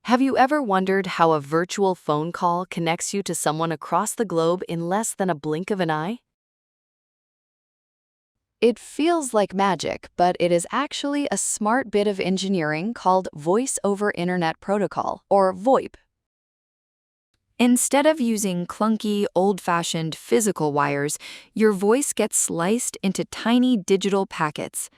Have you ever wondered how a virtual phone call connects you to someone across the globe in less than a blink of an eye? It feels like magic, but it is actually a smart bit of engineering called Voice over Internet Protocol, or VoIP. Instead of using clunky, old-fashioned physical wires, your voice gets sliced into tiny digital packets.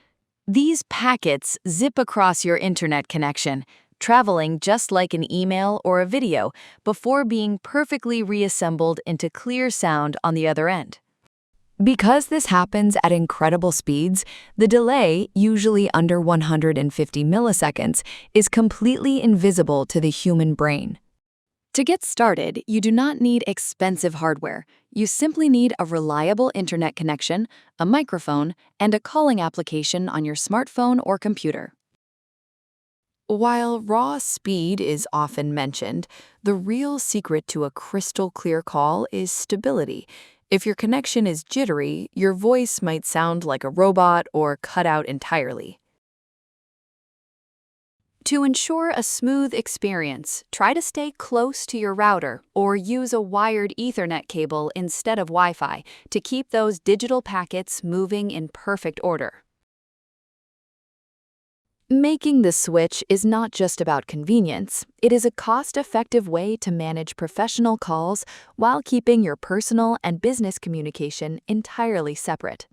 These packets zip across your internet connection, traveling just like an email or a video before being perfectly reassembled into clear sound on the other end. Because this happens at incredible speeds, the delay, usually under 150 milliseconds, is completely invisible to the human brain. To get started, you do not need expensive hardware. You simply need a reliable internet connection, a microphone, and a calling application on your smartphone or computer. While raw speed is often mentioned, the real secret to a crystal clear call is stability. If your connection is jittery, your voice might sound like a robot or cut out entirely. To ensure a smooth experience, try to stay close to your router or use a wired Ethernet cable instead of Wi-Fi to keep those digital packets moving in perfect order. Making the switch is not just about convenience. It is a cost-effective way to manage professional calls while keeping your personal and business communication entirely separate.